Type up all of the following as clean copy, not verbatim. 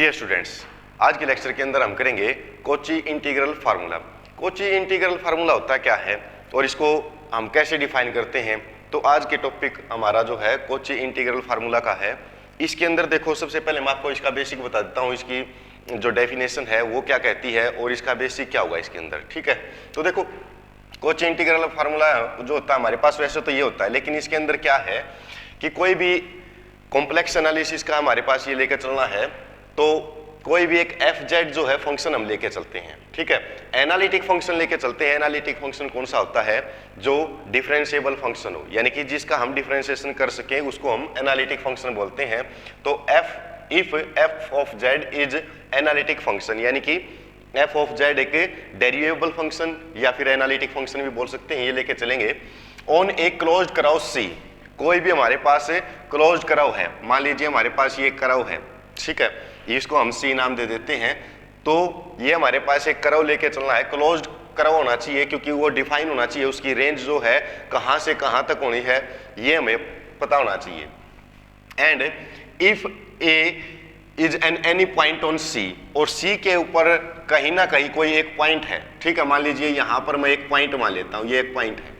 Dear students, आज के lecture के अंदर हम करेंगे Cauchy integral formula. Cauchy integral formula होता क्या है और इसको हम कैसे डिफाइन करते हैं, तो आज के टॉपिक हमारा जो है कॉची इंटीग्रल फार्मूला का है। इसके अंदर देखो, सबसे पहले मैं आपको इसका बेसिक बता देता हूँ, इसकी जो डेफिनेशन है वो क्या कहती है और इसका बेसिक क्या होगा इसके अंदर। ठीक है, तो देखो कॉची इंटीग्रल फार्मूला जो होता है हमारे पास वैसे तो ये होता है, लेकिन इसके अंदर क्या है कि कोई भी कॉम्प्लेक्स एनालिसिस का हमारे पास ये लेकर चलना है, तो कोई भी एक एफ जेड जो है फंक्शन हम लेके चलते हैं। ठीक है, एनालिटिक फंक्शन लेके चलते हैं। एनालिटिक फंक्शन कौन सा होता है? जो डिफरेंशिएबल फंक्शन हो, यानी कि जिसका हम डिफरेंशिएशन कर सके उसको हम एनालिटिक फंक्शन बोलते हैं। तो if F of Z is analytic function, यानी कि एफ ऑफ जेड एक डेरिवेबल फंक्शन या फिर एनालिटिक फंक्शन भी बोल सकते हैं, ये लेके चलेंगे ऑन ए क्लोज्ड कर्व सी। कोई भी हमारे पास क्लोज्ड कर्व है, मान लीजिए हमारे पास ये कर्व है, ठीक है, इसको हम सी नाम दे देते हैं। तो ये हमारे पास एक कर्व लेके चलना है, क्लोज्ड कर्व होना चाहिए क्योंकि वो डिफाइन होना चाहिए, उसकी रेंज जो है कहां से कहां तक होनी है ये हमें पता होना चाहिए। And if A is an any point on C, और सी के ऊपर कहीं ना कहीं कोई एक पॉइंट है, ठीक है, मान लीजिए यहां पर मैं एक पॉइंट मान लेता हूं, ये एक पॉइंट है,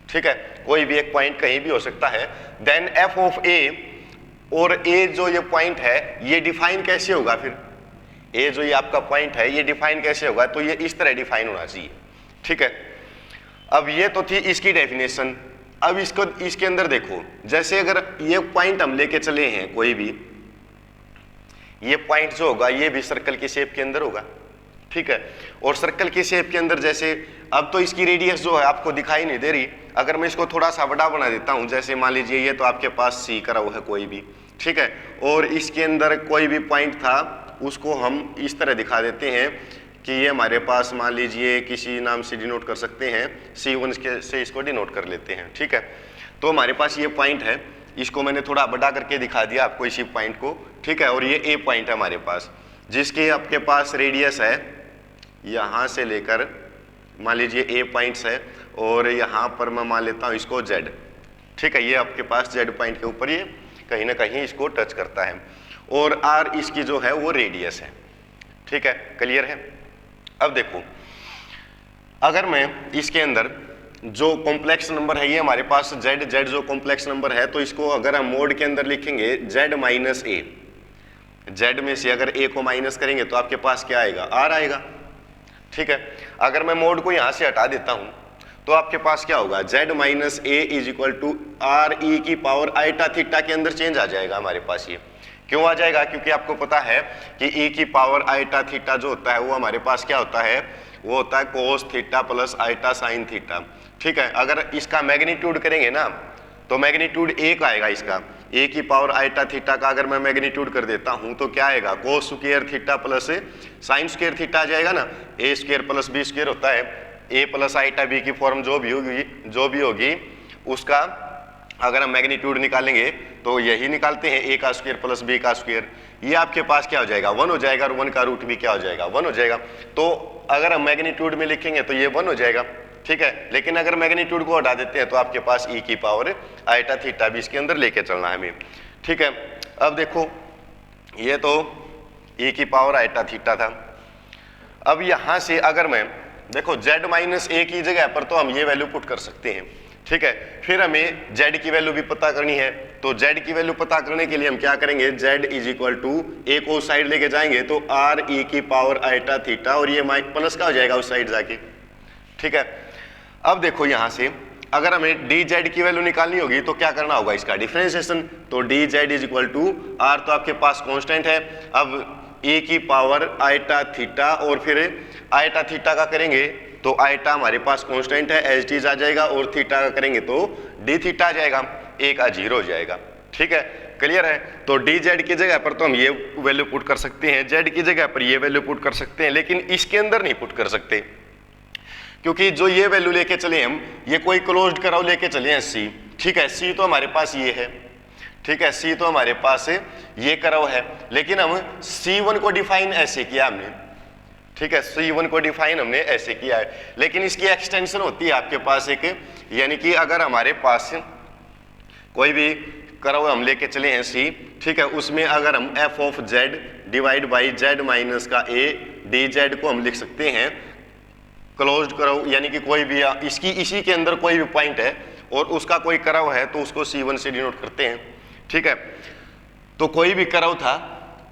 ठीक है, कोई भी एक पॉइंट कहीं भी हो सकता है। देन एफ ऑफ ए, और ए जो ये पॉइंट है ये डिफाइन कैसे होगा? फिर ए जो ये आपका पॉइंट है ये डिफाइन कैसे होगा? तो ये इस तरह डिफाइन होना चाहिए। ठीक है, अब ये तो थी इसकी डेफिनेशन। अब इसको इसके अंदर देखो, जैसे अगर ये पॉइंट हम लेके चले हैं कोई भी, ये पॉइंट जो होगा ये भी सर्कल की शेप के अंदर होगा, ठीक है, और सर्कल की शेप के अंदर जैसे अब तो इसकी रेडियस जो है आपको दिखाई नहीं दे रही, अगर मैं इसको थोड़ा सा बड़ा बना देता हूं, जैसे मान लीजिए ये तो आपके पास सी कर्व है कोई भी, ठीक है, और इसके अंदर कोई भी पॉइंट था उसको हम इस तरह दिखा देते हैं कि ये हमारे पास मान लीजिए किसी नाम से डिनोट कर सकते हैं, C1 से इसको डिनोट कर लेते हैं। ठीक है, तो हमारे पास ये पॉइंट है, इसको मैंने थोड़ा बड़ा करके दिखा दिया आपको इसी पॉइंट को, ठीक है, और ये ए पॉइंट है हमारे पास, जिसकी आपके पास रेडियस है यहाँ से लेकर मान लीजिए ए पॉइंट्स है, और यहाँ पर मैं मान लेता हूँ इसको जेड, ठीक है, ये आपके पास जेड पॉइंट के ऊपर ये कहीं ना कहीं इसको टच करता है, और आर इसकी जो है वो रेडियस है। ठीक है, क्लियर है। अब देखो, अगर मैं इसके अंदर जो कॉम्प्लेक्स नंबर है ये हमारे पास जेड जो कॉम्प्लेक्स नंबर है, तो इसको अगर हम मोड के अंदर लिखेंगे जेड माइनस ए, जेड में से अगर ए को माइनस करेंगे तो आपके पास क्या आएगा? आर आएगा। ठीक है, अगर मैं मोड को यहां से हटा देता हूं तो आपके पास क्या होगा? Z minus A is equal to R E की पावर आइटा थीटा के अंदर चेंज आ जाएगा हमारे पास। ये क्यों आ जाएगा? क्योंकि आपको पता है कि ई की पावर आइटा थीटा जो होता है वो हमारे पास क्या होता है? वो होता है cos theta plus iota sine theta. ठीक है, अगर इसका मैग्नीट्यूड करेंगे ना तो मैग्नीट्यूड एक आएगा इसका, ए की पावर आइटा थीटा का अगर मैं मैग्नीट्यूड कर देता हूं तो क्या आएगा? Cos square theta plus sine square theta आ जाएगा ना, A square plus B square होता है, ए प्लस आइटा बी की फॉर्म जो भी होगी उसका अगर हम मैग्नीट्यूड निकालेंगे तो यही निकालते हैं, ए का स्क्वायर प्लस बी का स्क्वायर, ये आपके पास क्या हो जाएगा? 1 हो जाएगा, और 1 का रूट भी क्या हो जाएगा? 1 हो जाएगा। तो अगर हम मैग्नीट्यूड में लिखेंगे तो ये 1 हो जाएगा। ठीक है, लेकिन अगर मैग्नीट्यूड को हटा देते हैं तो आपके पास ई की पावर आइटा थीटा भी इसके अंदर लेके चलना है हमें। ठीक है, अब देखो ये तो ई की पावर आइटा थीटा था। अब यहां से अगर मैं देखो जेड माइनस ए की जगह पर तो हम ये वैल्यू पुट कर सकते हैं। ठीक है, फिर हमें जेड की वैल्यू भी पता करनी है, तो जेड की वैल्यू पता करने के लिए हम क्या करेंगे? जेड इज इक्वल टू ए को उस साइड लेके जाएंगे तो आर ई की पावर आइटा थीटा, और ये प्लस का हो जाएगा उस साइड जाके। ठीक है, अब देखो यहां से अगर हमें डी जेड की वैल्यू निकालनी होगी तो क्या करना होगा? इसका डिफरेंशिएशन। तो D Z is equal to R तो आपके पास कांस्टेंट है, अब ए की पावर आइटा थीटा, और फिर आइटा थीटा का करेंगे तो आइटा हमारे पास कांस्टेंट है, एच टी आ जाएगा, और थीटा का करेंगे तो डी थीटा आ जाएगा, ए का 0 हो जाएगा। ठीक है, क्लियर है। तो डी जेड की जगह पर तो हम ये वैल्यू पुट कर सकते हैं, जेड की जगह पर ये वैल्यू पुट कर सकते हैं, लेकिन इसके अंदर नहीं पुट कर सकते, क्योंकि जो ये वैल्यू लेके चले हम, ये कोई क्लोज्ड कर्व लेके चले हैं सी। ठीक है, सी तो हमारे पास ये है, ठीक है, सी तो हमारे पास ये कर्व है, लेकिन हम C1 को डिफाइन ऐसे किया हमने। ठीक है, C1 को डिफाइन हमने ऐसे किया है, लेकिन इसकी एक्सटेंशन होती है आपके पास एक, यानी कि अगर हमारे पास कोई भी कर्व हम लेके चले हैं सी, ठीक है, उसमें अगर हम F of Z divide by Z minus का ए डी जेड को हम लिख सकते हैं क्लोज्ड कर्व, यानी कि कोई भी इसी के अंदर कोई भी पॉइंट है और उसका कोई कर्व है तो उसको C1 से डिनोट करते हैं, ठीक है। तो कोई भी कर्व था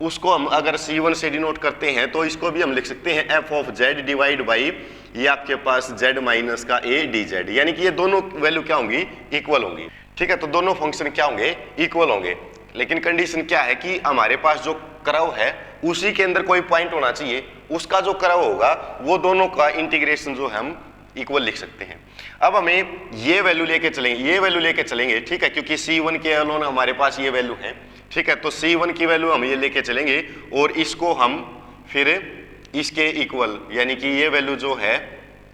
उसको हम अगर C1 से डिनोट करते हैं तो इसको भी हम लिख सकते हैं F of Z divide by ये आपके पास जेड माइनस का ए डी जेड, यानी कि ये दोनों वैल्यू क्या होंगी, इक्वल होंगी, ठीक है। तो दोनों फंक्शन क्या होंगे, इक्वल होंगे। लेकिन कंडीशन क्या है कि हमारे पास जो कर्व है उसी के अंदर कोई पॉइंट होना चाहिए, उसका जो कर्व होगा वो दोनों का इंटीग्रेशन जो है हम इक्वल लिख सकते हैं। अब हमें ये वैल्यू लेके चलेंगे, ठीक है, क्योंकि C1 के अलोन हमारे पास ये वैल्यू है, ठीक है। तो C1 की वैल्यू हम ये लेके चलेंगे और इसको हम फिर इसके इक्वल, यानी कि ये वैल्यू जो है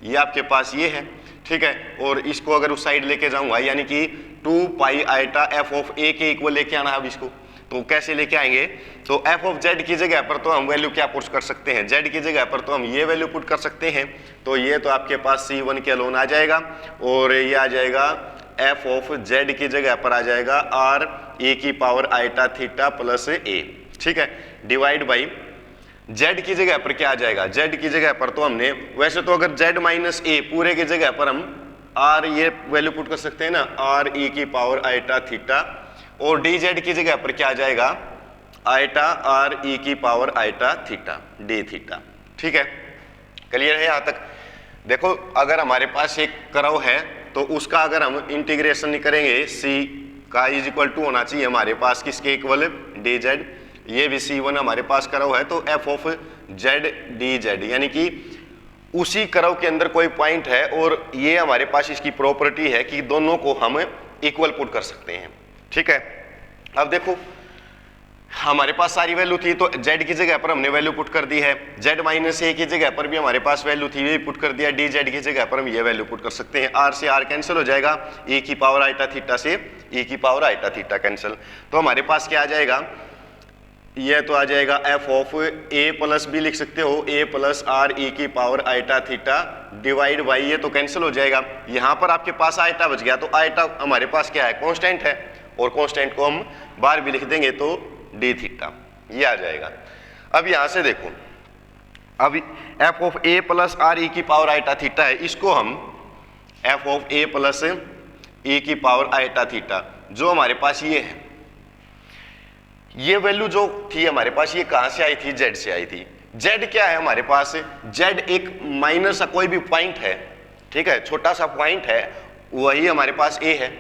ये आपके पास ये है, ठीक है, और इसको अगर उस साइड लेके जाऊंगा यानी कि 2 pi iota F of A के इक्वल लेके आना है। अब इसको तो कैसे लेके आएंगे, तो एफ ऑफ जेड की जगह पर तो हम वैल्यू क्या पुट कर सकते हैं, जेड की जगह पर तो हम ये वैल्यू पुट कर सकते हैं। तो ये तो आपके पास C1 के अलोन आ जाएगा और ये आ जाएगा एफ ऑफ जेड की जगह पर आ जाएगा आर ए की पावर आइटा थीटा प्लस ए, ठीक है, डिवाइड बाई जेड की जगह पर क्या आ जाएगा, जेड की जगह पर तो हमने वैसे तो अगर जेड माइनस ए पूरे की जगह पर हम आर ये वैल्यू पुट कर सकते हैं ना, आर ई की पावर आइटा थीटा, और डी जेड की जगह पर क्या आ जाएगा, आइटा आर ई की power iota theta D theta, ठीक है। क्लियर है यहाँ तक। देखो अगर हमारे पास एक कर्व है तो उसका अगर हम इंटीग्रेशन करेंगे सी का इज इक्वल टू होना चाहिए हमारे पास किसके इक्वल, डी जेड, ये भी C1 हमारे पास कर्व है तो F of Z D Z, यानी कि उसी कर्व के अंदर कोई पॉइंट है और ये हमारे पास इसकी प्रॉपर्टी है कि दोनों को हम इक्वल पुट कर सकते हैं, ठीक है। अब देखो हमारे पास सारी वैल्यू थी तो z की जगह पर हमने वैल्यू पुट कर दी है, z माइनस ए की जगह पर भी हमारे पास वैल्यू थी, ये पुट कर दिया, डी जेड की जगह पर हम ये वैल्यू पुट कर सकते हैं, r से r कैंसिल हो जाएगा, e की पावर आइटा थीटा से e की पावर आइटा थीटा कैंसिल, तो हमारे पास क्या आ जाएगा, ये तो आ जाएगा F of A plus B लिख सकते हो, ए प्लस आर ई की power iota theta divide by ये तो कैंसिल हो जाएगा, यहाँ पर आपके पास आइटा बच गया, तो आइटा हमारे पास क्या है, कांस्टेंट है, और कांस्टेंट को हम बाहर भी लिख देंगे तो डी थीटा ये आ जाएगा। अब यहां से देखो, अब F of A plus R E की पावर आइटा थीटा है, इसको हम एफ ऑफ ए प्लस ई की पावर आइटा थीटा जो हमारे पास ये है, ये वैल्यू जो थी हमारे पास ये कहां से आई थी, जेड से आई थी। जेड क्या है हमारे पास, जेड एक माइनर सा कोई भी पॉइंट है, ठीक है, छोटा सा पॉइंट है, वही हमारे पास ए है,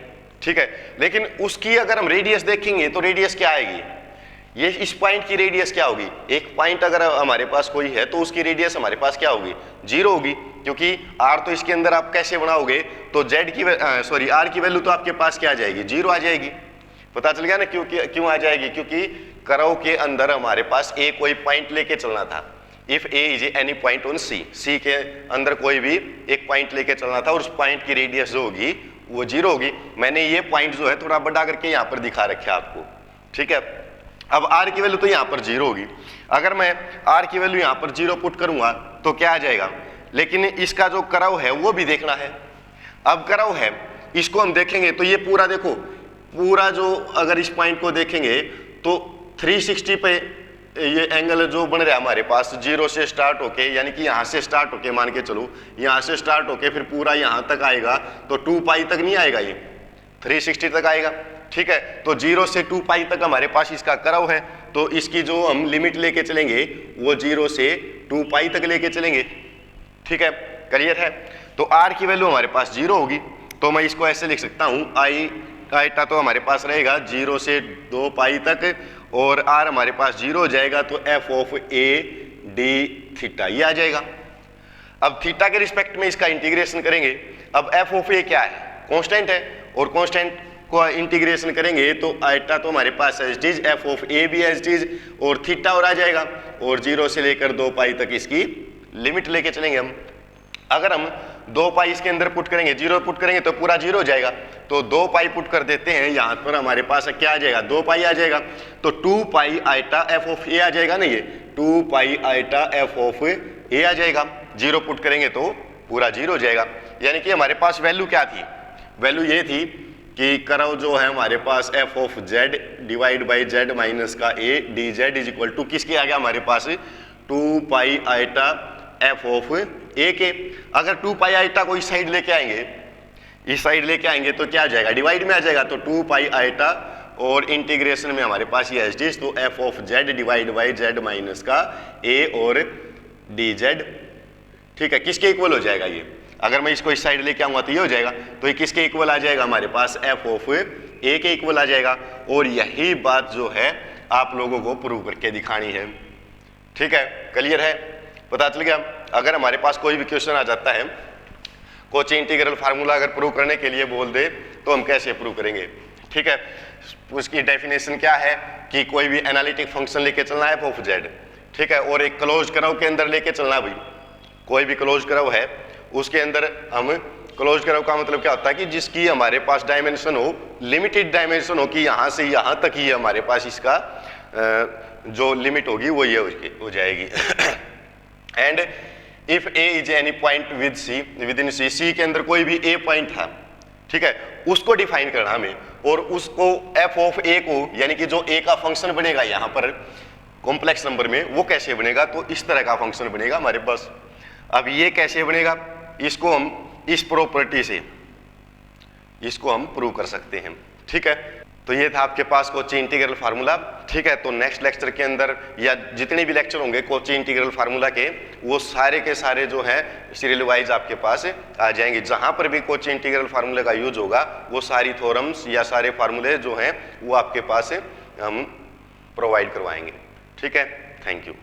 ठीक है। लेकिन उसकी अगर हम रेडियस देखेंगे तो रेडियस क्या आएगी, ये इस पॉइंट की रेडियस क्या होगी, एक पॉइंट अगर हमारे पास कोई है तो उसकी रेडियस हमारे पास क्या होगी, 0 होगी, क्योंकि r तो इसके अंदर आप कैसे बनाओगे, तो z की सॉरी r की वैल्यू तो आपके पास क्या आ जाएगी, 0 आ जाएगी। पता चल गया ना क्यों आ जाएगी, क्योंकि कर्व के अंदर हमारे पास a कोई पॉइंट लेके चलना था, if a is any point on c के अंदर कोई भी एक पॉइंट लेके चलना था और उस पॉइंट की रेडियस जो होगी वो 0 होगी। मैंने ये पॉइंट जो है थोड़ा बड़ा करके यहाँ पर दिखा रखा है आपको, ठीक है। अब r की वैल्यू तो यहाँ पर 0 होगी, अगर मैं r की वैल्यू यहाँ पर 0 पुट करूंगा तो क्या आ जाएगा, लेकिन इसका जो कर्व है वो भी देखना है। अब कर्व है इसको हम देखेंगे तो ये पूरा देखो, पूरा जो अगर इस पॉइंट को देखेंगे तो 360 पे ये एंगल जो बन रहा है हमारे पास 0 से स्टार्ट होके, यानी कि यहाँ से स्टार्ट होके मान के चलो, यहाँ से स्टार्ट होके फिर पूरा यहाँ तक आएगा तो 2 पाई तक नहीं आएगा, ये 360 तक आएगा, ठीक है। तो 0 से 2 पाई तक हमारे पास इसका कर्व है, तो इसकी जो हम लिमिट लेके चलेंगे वो 0 से 2 पाई तक लेके चलेंगे, ठीक है। क्लियर है। तो r की वैल्यू हमारे पास 0 होगी, तो मैं इसको ऐसे लिख सकता हूँ, आई आइटा तो हमारे पास रहेगा 0 से 2 पाई तक, और r हमारे पास 0 हो जाएगा तो F of A D theta ये आ जाएगा। अब थीटा के रिस्पेक्ट में इसका इंटीग्रेशन करेंगे। अब एफ ऑफ ए क्या है, कांस्टेंट है, और कांस्टेंट को इंटीग्रेशन करेंगे तो आइटा तो हमारे पास as it is, F of A भी एज इट इज, और थीटा और आ जाएगा, और 0 से लेकर 2 पाई तक इसकी लिमिट लेके चलेंगे हम। अगर हम 2 पाई इसके अंदर पुट करेंगे, 0 पुट करेंगे तो पूरा 0 हो जाएगा, तो 2 पाई पुट कर देते हैं, यहाँ पर हमारे पास क्या आ जाएगा, 2 पाई आ जाएगा, तो 2 पाई आइटा एफ ऑफ ए आ जाएगा ना, ये 2 पाई आइटा एफ ऑफ ए आ जाएगा। 0 पुट करेंगे तो पूरा 0 हो जाएगा, यानी कि हमारे पास वैल्यू क्या थी, वैल्यू ये थी कि कर्व जो है हमारे पास F of Z divide by Z minus का A D Z is equal to किसके आ गया हमारे पास 2 pi iota F of A के। अगर 2 पाई आइटा को इस साइड लेके आएंगे, इस साइड लेके आएंगे तो क्या आ जाएगा, डिवाइड में आ जाएगा, तो 2 पाई आइटा और इंटीग्रेशन में हमारे पास ये एच डी, तो F of Z divide by Z minus का ए और डी जेड। ठीक है, किसके इक्वल हो जाएगा ये, अगर मैं इसको इस साइड लेके आऊंगा तो ये हो जाएगा, तो ये किसके इक्वल आ जाएगा हमारे पास एफ ऑफ ए के इक्वल आ जाएगा। और यही बात जो है आप लोगों को प्रूव करके दिखानी है। ठीक है, क्लियर है, पता चल गया। अगर हमारे पास कोई भी क्वेश्चन आ जाता है, कोची इंटीग्रल फार्मूला अगर प्रूव करने के लिए बोल दे तो हम कैसे प्रूव करेंगे। ठीक है, उसकी डेफिनेशन क्या है कि कोई भी एनालिटिक फंक्शन लेके चलना है एफ ऑफ जेड, ठीक है, और एक क्लोज कर्व के अंदर लेके चलना है भाई, कोई भी क्लोज कर्व है उसके अंदर हम, क्लोज कर्व का मतलब क्या होता है कि जिसकी हमारे पास डायमेंशन हो, लिमिटेड डायमेंशन हो, कि यहाँ से यहाँ तक ही हमारे पास इसका जो लिमिट होगी वो ये हो जाएगी। And if A is any point with C, within C, C के अंदर कोई भी ए पॉइंट था, ठीक है, उसको डिफाइन करना हमें, और उसको एफ ऑफ ए को, यानी कि जो ए का फंक्शन बनेगा यहाँ पर कॉम्प्लेक्स नंबर में, वो कैसे बनेगा, तो इस तरह का फंक्शन बनेगा हमारे पास। अब ये कैसे बनेगा, इसको हम इस प्रॉपर्टी से इसको हम प्रूव कर सकते हैं। ठीक है, तो ये था आपके पास कोची इंटीग्रल फार्मूला। ठीक है, तो नेक्स्ट लेक्चर के अंदर या जितने भी लेक्चर होंगे कोची इंटीग्रल फार्मूला के, वो सारे के सारे जो है सीरियल वाइज आपके पास आ जाएंगे। जहां पर भी कोची इंटीग्रल फार्मूला का यूज होगा वो सारी थ्योरम्स या सारे फार्मूले जो हैं वो आपके पास हम प्रोवाइड करवाएंगे। ठीक है, थैंक यू।